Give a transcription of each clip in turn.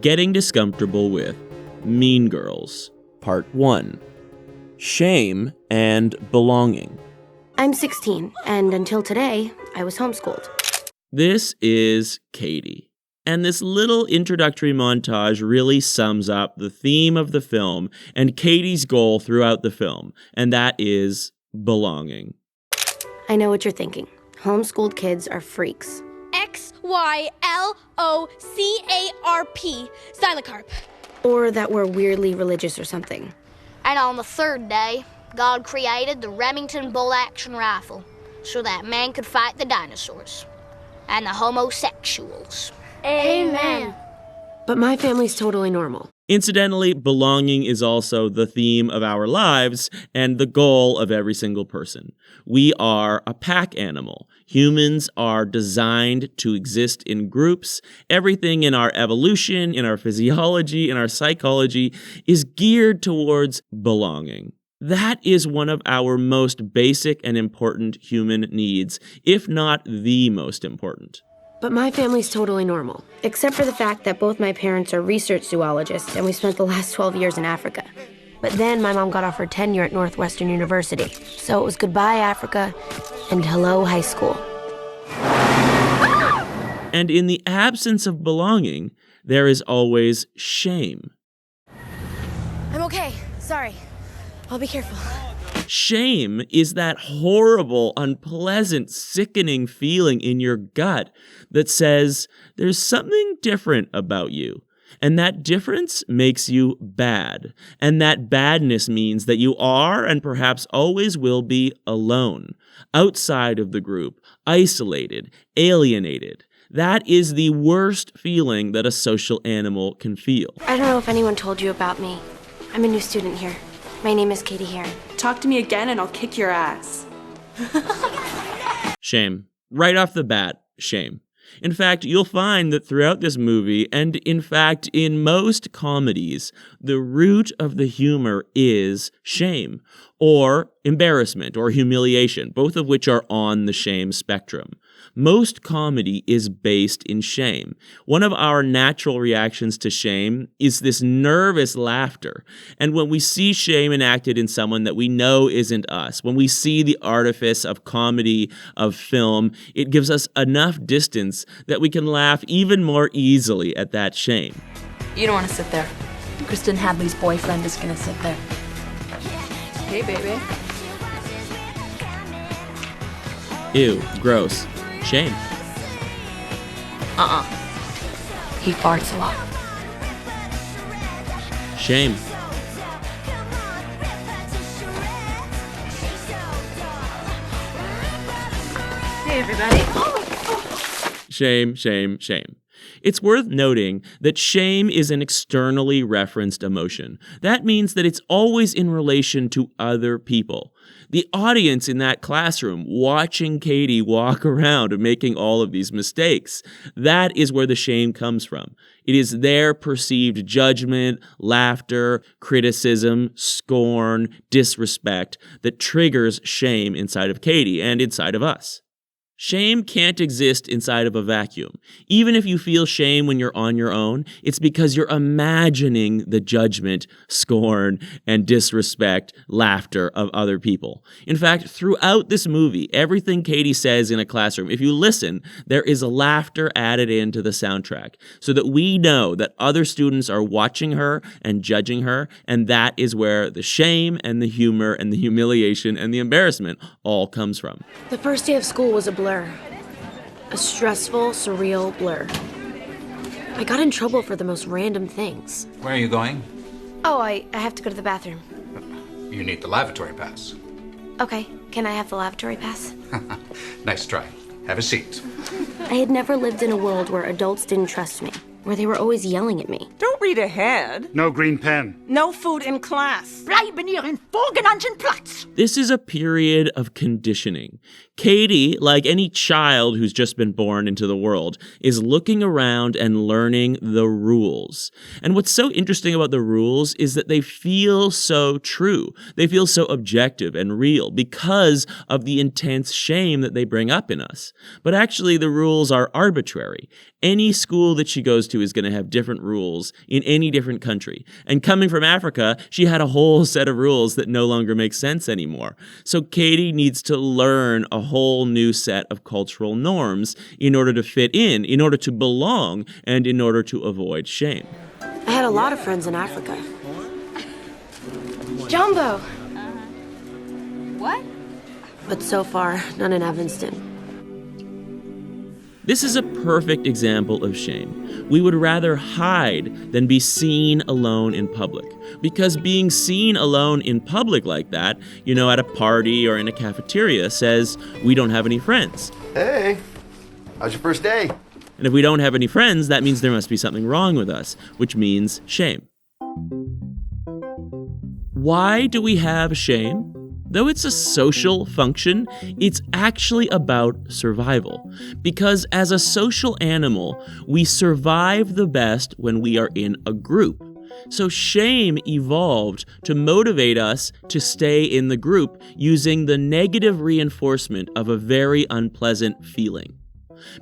Getting Discomfortable with Mean Girls, Part 1. Shame and Belonging. I'm 16, and until today, I was homeschooled. This is Katie. And this little introductory montage really sums up the theme of the film and Katie's goal throughout the film, and that is belonging. I know what you're thinking. Homeschooled kids are freaks. XYLOCARP, Stylocarp. Or that we're weirdly religious or something. And on the third day, God created the Remington bolt-action rifle so that man could fight the dinosaurs and the homosexuals. Amen. But my family's totally normal. Incidentally, belonging is also the theme of our lives and the goal of every single person. We are a pack animal. Humans are designed to exist in groups. Everything in our evolution, in our physiology, in our psychology is geared towards belonging. That is one of our most basic and important human needs, if not the most important. But my family's totally normal, except for the fact that both my parents are research zoologists and we spent the last 12 years in Africa. But then my mom got offered tenure at Northwestern University, so it was goodbye Africa and hello high school. And in the absence of belonging, there is always shame. I'm okay. Sorry. I'll be careful. Shame is that horrible, unpleasant, sickening feeling in your gut that says there's something different about you. And that difference makes you bad. And that badness means that you are and perhaps always will be alone, outside of the group, isolated, alienated. That is the worst feeling that a social animal can feel. I don't know if anyone told you about me. I'm a new student here. My name is Katie Heron. Talk to me again and I'll kick your ass. Shame. Right off the bat, shame. In fact, you'll find that throughout this movie, and in fact in most comedies, the root of the humor is shame, or embarrassment, or humiliation, both of which are on the shame spectrum. Most comedy is based in shame. One of our natural reactions to shame is this nervous laughter. And when we see shame enacted in someone that we know isn't us, when we see the artifice of comedy, of film, it gives us enough distance that we can laugh even more easily at that shame. You don't want to sit there. Kristen Hadley's boyfriend is going to sit there. Hey, baby. Ew, gross. Shame. He farts a lot. Shame. Hey, everybody. Shame, shame, shame. It's worth noting that shame is an externally referenced emotion. That means that it's always in relation to other people. The audience in that classroom watching Katie walk around and making all of these mistakes, that is where the shame comes from. It is their perceived judgment, laughter, criticism, scorn, disrespect that triggers shame inside of Katie and inside of us. Shame can't exist inside of a vacuum. Even if you feel shame when you're on your own, it's because you're imagining the judgment, scorn, and disrespect, laughter of other people. In fact, throughout this movie, everything Katie says in a classroom, if you listen, there is a laughter added into the soundtrack so that we know that other students are watching her and judging her, and that is where the shame and the humor and the humiliation and the embarrassment all comes from. The first day of school was a blur. A stressful, surreal blur. I got in trouble for the most random things. Where are you going? Oh, I have to go to the bathroom. You need the lavatory pass. Okay, can I have the lavatory pass? Nice try. Have a seat. I had never lived in a world where adults didn't trust me, where they were always yelling at me. Don't read ahead. No green pen. No food in class. Bleiben Ihren vorgenannten Platz. This is a period of conditioning. Katie, like any child who's just been born into the world, is looking around and learning the rules. And what's so interesting about the rules is that they feel so true. They feel so objective and real because of the intense shame that they bring up in us. But actually, the rules are arbitrary. Any school that she goes to is going to have different rules in any different country. And coming from Africa, she had a whole set of rules that no longer make sense anymore. So Katie needs to learn a whole new set of cultural norms in order to fit in order to belong, and in order to avoid shame. I had a lot of friends in Africa. Jumbo! What? But so far, none in Evanston. This is a perfect example of shame. We would rather hide than be seen alone in public. Because being seen alone in public like that, at a party or in a cafeteria, says we don't have any friends. Hey, how's your first day? And if we don't have any friends, that means there must be something wrong with us, which means shame. Why do we have shame? Though it's a social function, it's actually about survival. Because as a social animal, we survive the best when we are in a group. So shame evolved to motivate us to stay in the group using the negative reinforcement of a very unpleasant feeling.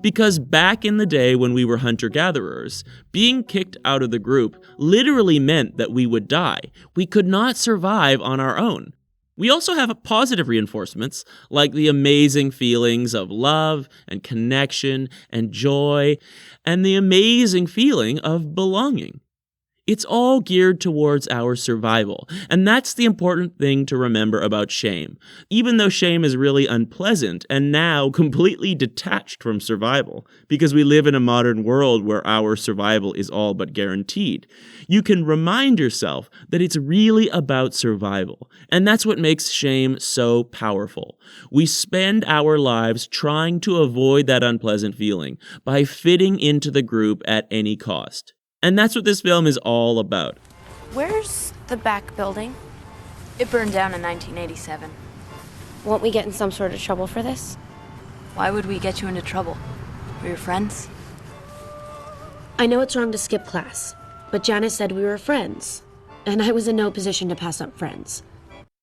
Because back in the day when we were hunter-gatherers, being kicked out of the group literally meant that we would die. We could not survive on our own. We also have positive reinforcements, like the amazing feelings of love and connection and joy, and the amazing feeling of belonging. It's all geared towards our survival, and that's the important thing to remember about shame. Even though shame is really unpleasant and now completely detached from survival, because we live in a modern world where our survival is all but guaranteed, you can remind yourself that it's really about survival, and that's what makes shame so powerful. We spend our lives trying to avoid that unpleasant feeling by fitting into the group at any cost. And that's what this film is all about. Where's the back building? It burned down in 1987. Won't we get in some sort of trouble for this? Why would we get you into trouble? We're your friends? I know it's wrong to skip class, but Janice said we were friends, and I was in no position to pass up friends.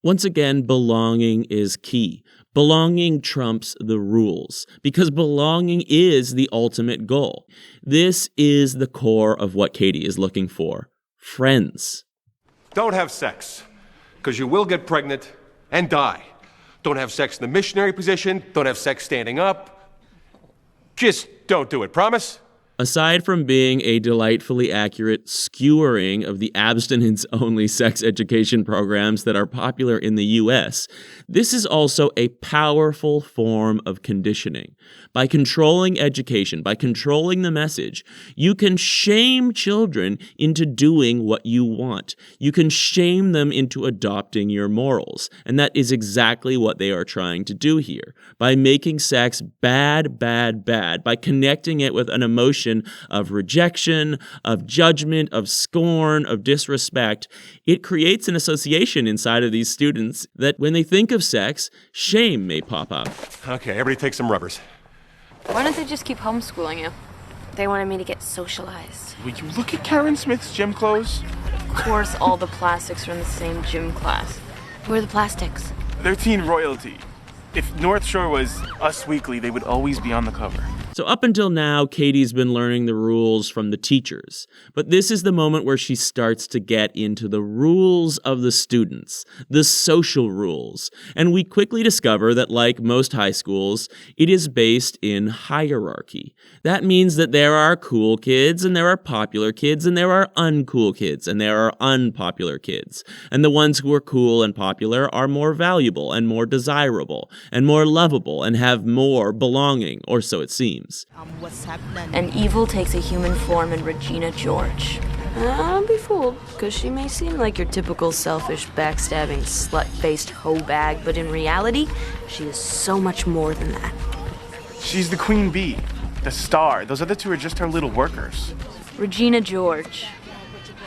Once again, belonging is key. Belonging trumps the rules, because belonging is the ultimate goal. This is the core of what Katie is looking for. Friends. Don't have sex, because you will get pregnant and die. Don't have sex in the missionary position. Don't have sex standing up. Just don't do it, promise? Aside from being a delightfully accurate skewering of the abstinence-only sex education programs that are popular in the U.S., this is also a powerful form of conditioning. By controlling education, by controlling the message, you can shame children into doing what you want. You can shame them into adopting your morals. And that is exactly what they are trying to do here. By making sex bad, bad, bad, by connecting it with an emotion of rejection, of judgment, of scorn, of disrespect, it creates an association inside of these students that when they think of sex, shame may pop up. Okay, everybody take some rubbers. Why don't they just keep homeschooling you? They wanted me to get socialized. Will you look at Karen Smith's gym clothes? Of course, all the plastics are in the same gym class. Who are the plastics? They're teen royalty. If North Shore was Us Weekly, they would always be on the cover. So up until now, Katie's been learning the rules from the teachers. But this is the moment where she starts to get into the rules of the students, the social rules. And we quickly discover that, like most high schools, it is based in hierarchy. That means that there are cool kids, and there are popular kids, and there are uncool kids, and there are unpopular kids. And the ones who are cool and popular are more valuable and more desirable and more lovable and have more belonging, or so it seems. And evil takes a human form in Regina George. Don't be fooled, because she may seem like your typical selfish, backstabbing, slut-faced hoe bag, but in reality, she is so much more than that. She's the queen bee, the star. Those other two are just her little workers. Regina George.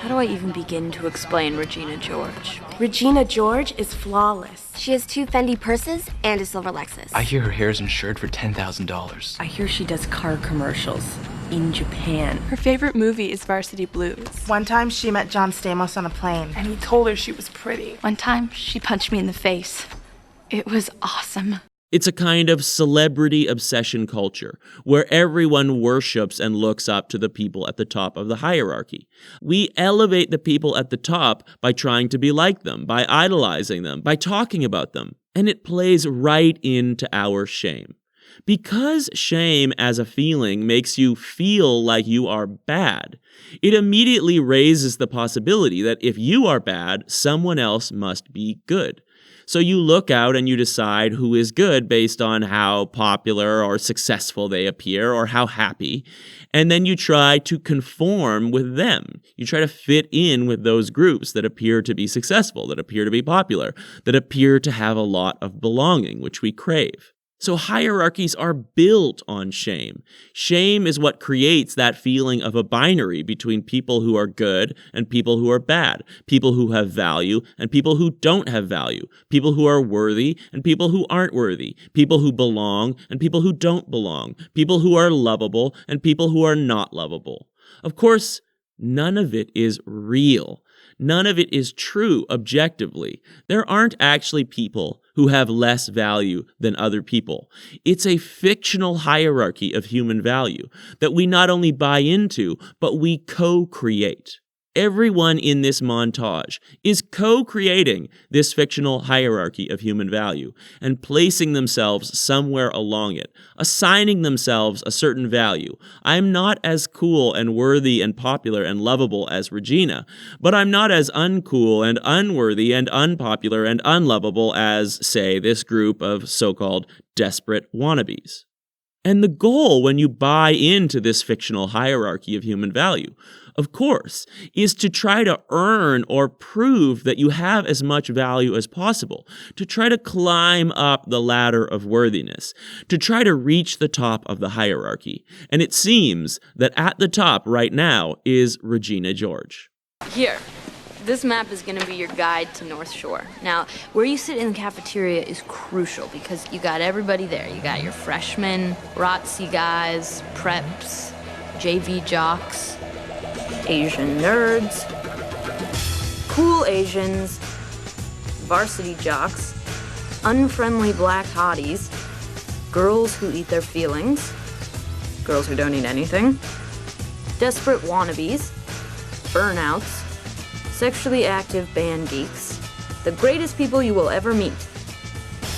How do I even begin to explain Regina George? Regina George is flawless. She has 2 Fendi purses and a silver Lexus. I hear her hair is insured for $10,000. I hear she does car commercials in Japan. Her favorite movie is Varsity Blues. One time she met John Stamos on a plane. And he told her she was pretty. One time she punched me in the face. It was awesome. It's a kind of celebrity obsession culture where everyone worships and looks up to the people at the top of the hierarchy. We elevate the people at the top by trying to be like them, by idolizing them, by talking about them. And it plays right into our shame. Because shame as a feeling makes you feel like you are bad, it immediately raises the possibility that if you are bad, someone else must be good. So you look out and you decide who is good based on how popular or successful they appear or how happy. And then you try to conform with them. You try to fit in with those groups that appear to be successful, that appear to be popular, that appear to have a lot of belonging, which we crave. So hierarchies are built on shame. Shame is what creates that feeling of a binary between people who are good and people who are bad, people who have value and people who don't have value, people who are worthy and people who aren't worthy, people who belong and people who don't belong, people who are lovable and people who are not lovable. Of course, none of it is real. None of it is true objectively. There aren't actually people who have less value than other people. It's a fictional hierarchy of human value that we not only buy into, but we co-create. Everyone in this montage is co-creating this fictional hierarchy of human value and placing themselves somewhere along it, assigning themselves a certain value. I'm not as cool and worthy and popular and lovable as Regina, but I'm not as uncool and unworthy and unpopular and unlovable as, say, this group of so-called desperate wannabes. And the goal when you buy into this fictional hierarchy of human value, of course, is to try to earn or prove that you have as much value as possible, to try to climb up the ladder of worthiness, to try to reach the top of the hierarchy. And it seems that at the top right now is Regina George. Here. This map is going to be your guide to North Shore. Now, where you sit in the cafeteria is crucial because you got everybody there. You got your freshmen, ROTC guys, preps, JV jocks, Asian nerds, cool Asians, varsity jocks, unfriendly black hotties, girls who eat their feelings, girls who don't eat anything, desperate wannabes, burnouts, sexually active band geeks, the greatest people you will ever meet,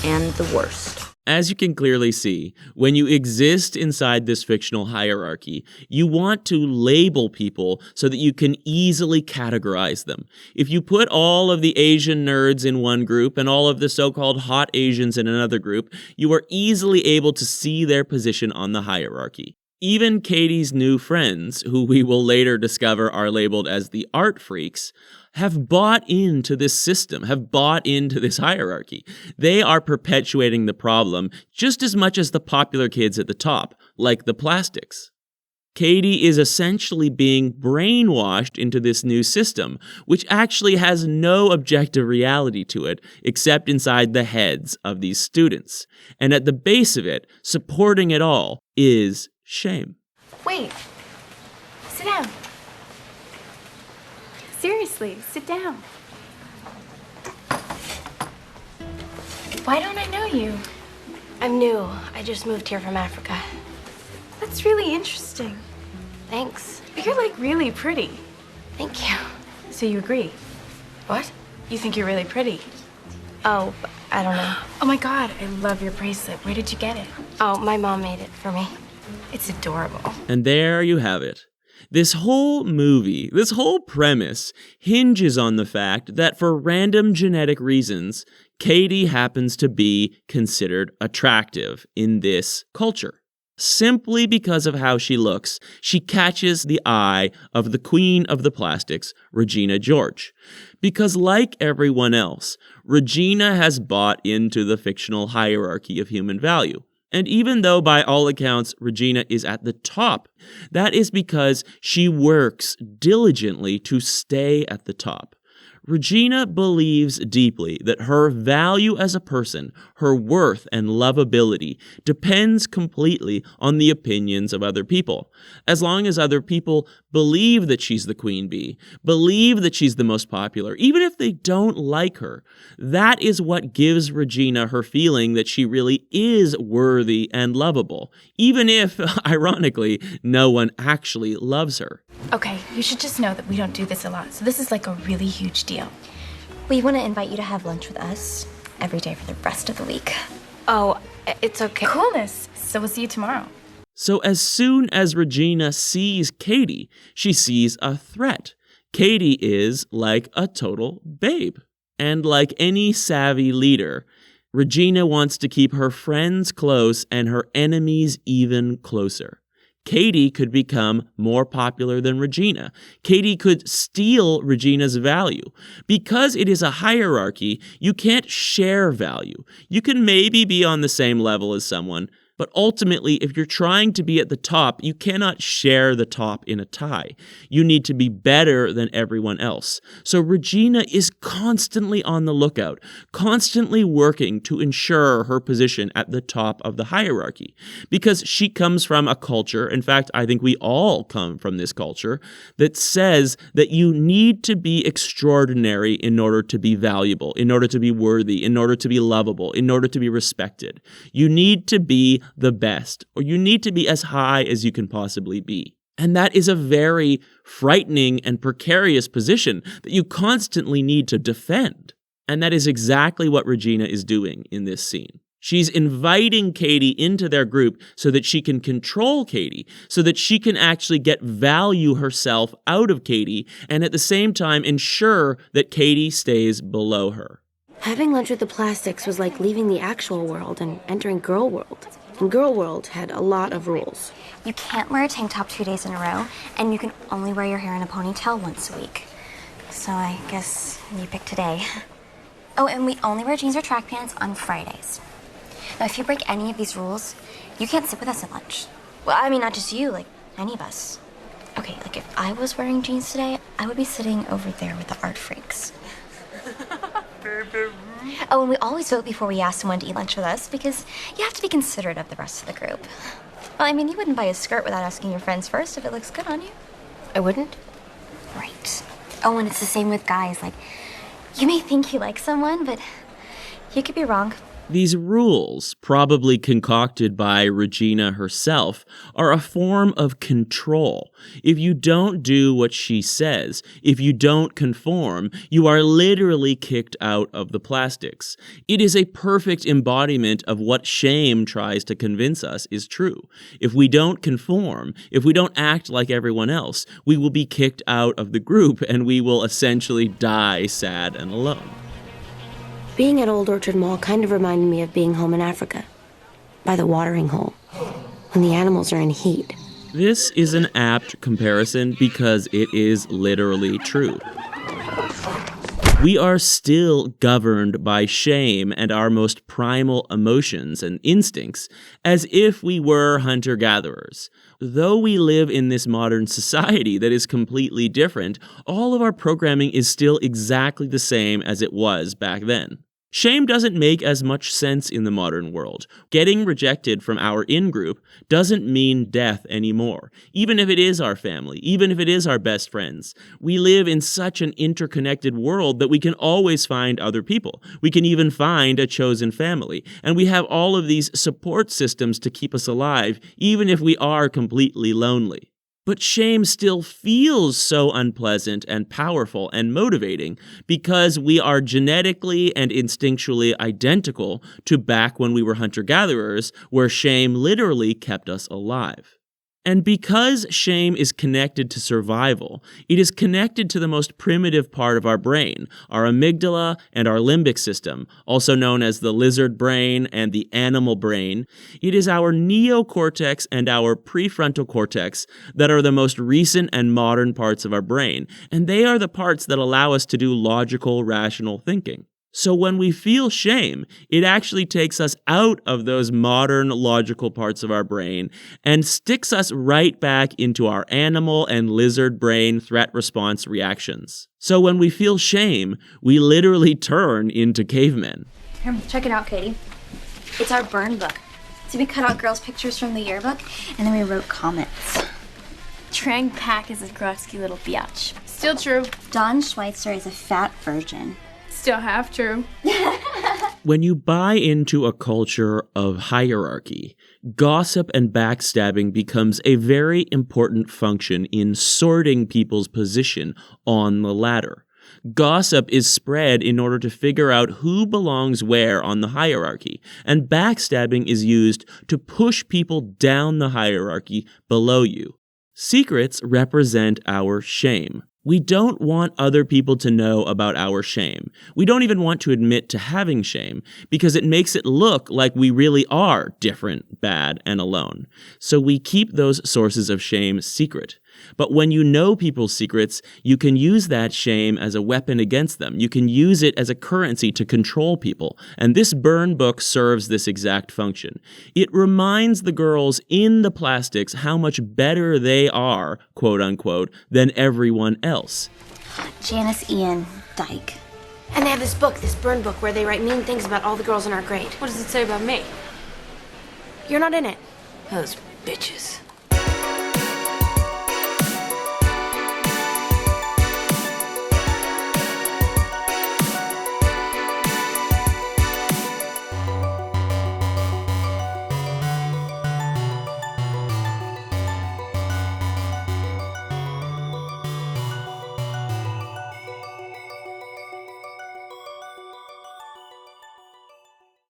and the worst. As you can clearly see, when you exist inside this fictional hierarchy, you want to label people so that you can easily categorize them. If you put all of the Asian nerds in one group and all of the so-called hot Asians in another group, you are easily able to see their position on the hierarchy. Even Katie's new friends, who we will later discover are labeled as the art freaks, have bought into this system, have bought into this hierarchy. They are perpetuating the problem just as much as the popular kids at the top, like the plastics. Katie is essentially being brainwashed into this new system, which actually has no objective reality to it except inside the heads of these students. And at the base of it, supporting it all, is shame. Wait. Sit down. Seriously, sit down. Why don't I know you? I'm new. I just moved here from Africa. That's really interesting. Thanks. You're like really pretty. Thank you. So you agree? What? You think you're really pretty? Oh, I don't know. Oh my God, I love your bracelet. Where did you get it? Oh, my mom made it for me. It's adorable. And there you have it. This whole movie, this whole premise, hinges on the fact that for random genetic reasons, Katie happens to be considered attractive in this culture. Simply because of how she looks, she catches the eye of the queen of the plastics, Regina George. Because like everyone else, Regina has bought into the fictional hierarchy of human value. And even though by all accounts Regina is at the top, that is because she works diligently to stay at the top. Regina believes deeply that her value as a person, her worth and lovability, depends completely on the opinions of other people. As long as other people believe that she's the queen bee, believe that she's the most popular, even if they don't like her, that is what gives Regina her feeling that she really is worthy and lovable, even if, ironically, no one actually loves her. Okay, you should just know that we don't do this a lot, so this is like a really huge deal. We want to invite you to have lunch with us every day for the rest of the week. Oh, it's okay. Coolness. So we'll see you tomorrow. So as soon as Regina sees Katie, she sees a threat. Katie is like a total babe. And like any savvy leader, Regina wants to keep her friends close and her enemies even closer. Katie could become more popular than Regina. Katie could steal Regina's value. Because it is a hierarchy, you can't share value. You can maybe be on the same level as someone, but ultimately, if you're trying to be at the top, you cannot share the top in a tie. You need to be better than everyone else. So Regina is constantly on the lookout, constantly working to ensure her position at the top of the hierarchy. Because she comes from a culture, in fact, I think we all come from this culture, that says that you need to be extraordinary in order to be valuable, in order to be worthy, in order to be lovable, in order to be respected. You need to be the best, or you need to be as high as you can possibly be. And that is a very frightening and precarious position that you constantly need to defend. And that is exactly what Regina is doing in this scene. She's inviting Katie into their group so that she can control Katie, so that she can actually get value herself out of Katie, and at the same time ensure that Katie stays below her. Having lunch with the plastics was like leaving the actual world and entering Girl World. And Girl World had a lot of rules. You can't wear a tank top 2 days in a row, and you can only wear your hair in a ponytail once a week. So I guess you pick today. Oh, and we only wear jeans or track pants on Fridays. Now, if you break any of these rules, you can't sit with us at lunch. Well, I mean, not just you, like any of us. Okay, like if I was wearing jeans today, I would be sitting over there with the art freaks. Oh, and we always vote before we ask someone to eat lunch with us because you have to be considerate of the rest of the group. Well, I mean, you wouldn't buy a skirt without asking your friends first if it looks good on you. I wouldn't? Right. Oh, and it's the same with guys. Like, you may think you like someone, but you could be wrong. These rules, probably concocted by Regina herself, are a form of control. If you don't do what she says, if you don't conform, you are literally kicked out of the plastics. It is a perfect embodiment of what shame tries to convince us is true. If we don't conform, if we don't act like everyone else, we will be kicked out of the group and we will essentially die sad and alone. Being at Old Orchard Mall kind of reminded me of being home in Africa, by the watering hole, when the animals are in heat. This is an apt comparison because it is literally true. We are still governed by shame and our most primal emotions and instincts as if we were hunter-gatherers. Though we live in this modern society that is completely different, all of our programming is still exactly the same as it was back then. Shame doesn't make as much sense in the modern world. Getting rejected from our in-group doesn't mean death anymore, even if it is our family, even if it is our best friends. We live in such an interconnected world that we can always find other people. We can even find a chosen family. And we have all of these support systems to keep us alive, even if we are completely lonely. But shame still feels so unpleasant and powerful and motivating because we are genetically and instinctually identical to back when we were hunter-gatherers, where shame literally kept us alive. And because shame is connected to survival, it is connected to the most primitive part of our brain, our amygdala and our limbic system, also known as the lizard brain and the animal brain. It is our neocortex and our prefrontal cortex that are the most recent and modern parts of our brain, and they are the parts that allow us to do logical, rational thinking. So when we feel shame, it actually takes us out of those modern logical parts of our brain and sticks us right back into our animal and lizard brain threat response reactions. So when we feel shame, we literally turn into cavemen. Here, check it out, Katie. It's our burn book. So we cut out girls' pictures from the yearbook, and then we wrote comments. Trang Pak is a grotesque little biatch. Still true. Don Schweitzer is a fat virgin. Still half true. When you buy into a culture of hierarchy, gossip and backstabbing becomes a very important function in sorting people's position on the ladder. Gossip is spread in order to figure out who belongs where on the hierarchy, and backstabbing is used to push people down the hierarchy below you. Secrets represent our shame. We don't want other people to know about our shame. We don't even want to admit to having shame because it makes it look like we really are different, bad, and alone. So we keep those sources of shame secret. But when you know people's secrets, you can use that shame as a weapon against them. You can use it as a currency to control people. And this burn book serves this exact function. It reminds the girls in the plastics how much better they are, quote unquote, than everyone else. Janice Ian Dyke. And they have this book, this burn book, where they write mean things about all the girls in our grade. What does it say about me? You're not in it. Those bitches.